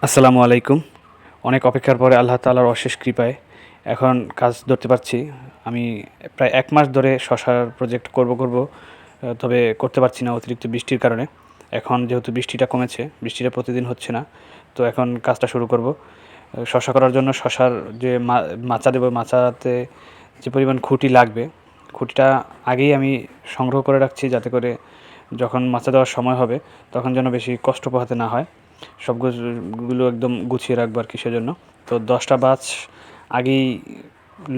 আসসালামু আলাইকুম। অনেক অপেক্ষার পরে আল্লাহ তাআলার অশেষ কৃপায় এখন কাজ ধরতে পারছি। আমি প্রায় ১ মাস ধরে শশার প্রজেক্ট করব, তবে করতে পারছি না অতিরিক্ত বৃষ্টির কারণে। এখন যেহেতু বৃষ্টিটা কমেছে, বৃষ্টিটা প্রতিদিন হচ্ছে না, তো এখন কাজটা শুরু করব। শশা করার জন্য শশার যে মাচা দেবো, মাচাতে যে পরিমাণ খুঁটি লাগবে, খুঁটিটা আগেই আমি সংগ্রহ করে রাখছি, যাতে করে যখন মাচা দেওয়ার সময় হবে তখন যেন বেশি কষ্ট পোহাতে না হয়। সবগুলো একদম গুছিয়ে রাখবো আর কি, সেজন্য। তো 10টা বাঁশ আগেই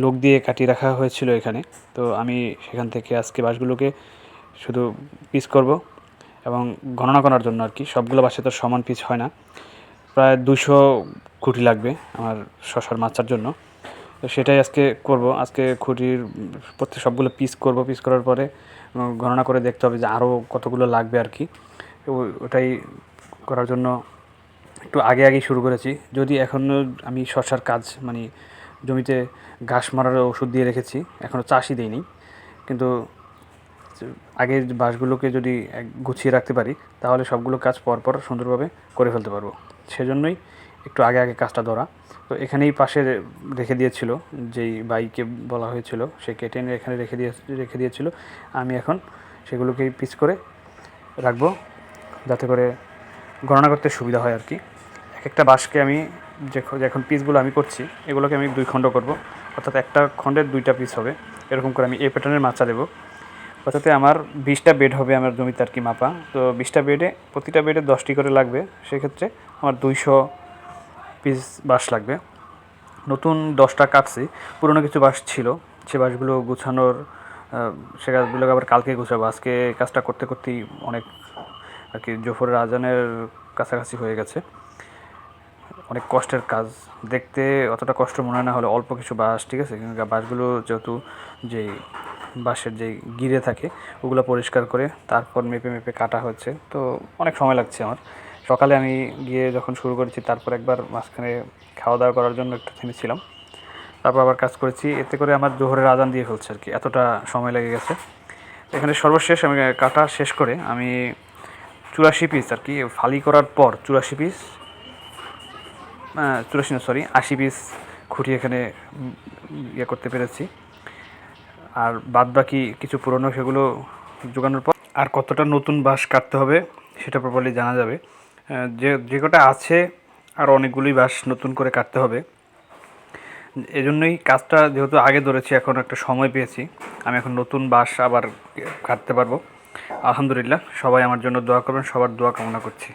লোক দিয়ে কাটিয়ে রাখা হয়েছিল এখানে। তো আমি সেখান থেকে আজকে বাঁশগুলোকে শুধু পিস করব এবং গণনা করার জন্য আর কি। সবগুলো বাঁশে তো সমান পিস হয় না, প্রায় 200 খুঁটি লাগবে আমার শশার মাচার জন্য। তো সেটাই আজকে করব। আজকে খুঁটির সবগুলো পিস করব। পিস করার পরে গণনা করে দেখতে হবে যে আরও কতগুলো লাগবে আর কি। ওটাই করার জন্য একটু আগেই শুরু করেছি। যদি এখনও আমি শশার কাজ মানে জমিতে ঘাস মারার ওষুধ দিয়ে রেখেছি, এখনও চাষই দেইনি, কিন্তু আগের বাঁশগুলোকে যদি গুছিয়ে রাখতে পারি তাহলে সবগুলো কাজ পরপর সুন্দরভাবে করে ফেলতে পারবো। সেজন্যই একটু আগে কাজটা ধরা। তো এখানেই পাশে রেখে দিয়েছিল, যেই বাইকে বলা হয়েছিল সে কেটে এনে এখানে রেখে দিয়েছিল। আমি এখন সেগুলোকেই পিস করে রাখবো, যাতে করে গণনা করতে সুবিধা হয় আর কি। একটা বাঁশকে আমি এখন পিসগুলো আমি করছি, এগুলোকে আমি 2 খণ্ড করব, অর্থাৎ একটা খণ্ডের 2টা পিস হবে। এরকম করে আমি এই প্যাটার্নের মাচা দেবো। অর্থাৎ আমার 20টা বেড হবে আমার জমিতে আর কি মাপা। তো 20টা বেডে প্রতিটা বেডে 10টি করে লাগবে। সেক্ষেত্রে আমার 200 পিস বাঁশ লাগবে। নতুন 10টা কাটছি, পুরনো কিছু বাঁশ ছিল, সে বাঁশগুলো গুছানোর, সে গাছগুলোকে আবার কালকে গুছাবো। আজকে কাজটা করতে করতেই অনেক আর কি জোহরের আজানের কাছাকাছি হয়ে গেছে। অনেক কষ্টের কাজ, দেখতে অতটা কষ্ট মনে হয় না হলে অল্প কিছু বাঁশ, ঠিক আছে, কিন্তু বাঁশগুলো যেহেতু যেই বাঁশের যেই গিরে থাকে ওগুলো পরিষ্কার করে তারপর মেপে কাটা হচ্ছে, তো অনেক সময় লাগছে আমার। সকালে আমি গিয়ে যখন শুরু করেছি, তারপর একবার মাঝখানে খাওয়া দাওয়া করার জন্য একটু থেমেছিলাম, তারপর আবার কাজ করেছি। এতে করে আমার জোহরের আজান দিয়ে ফেলছে আর কি, এতটা সময় লেগে গেছে। এখানে সর্বশেষ আমি কাটা শেষ করে আমি 84 পিস আর কি ফালি করার পর 84 পিস, 84 না সরি 80 পিস খুঁটি এখানে করতে পেরেছি। আর বাদ বাকি কিছু পুরনো সেগুলো জোগানোর পর আর কতটা নতুন বাঁশ কাটতে হবে সেটা প্রপারলি জানা যাবে। যে কটা আছে আর অনেকগুলোই বাঁশ নতুন করে কাটতে হবে। এজন্যই কাজটা যেহেতু আগে ধরেছি, এখন একটা সময় পেয়েছি, আমি এখন নতুন বাঁশ আবার কাটতে পারবো। আলহামদুলিল্লাহ, সবাই আমার জন্য দোয়া করবেন, সবার দোয়া কামনা করছি।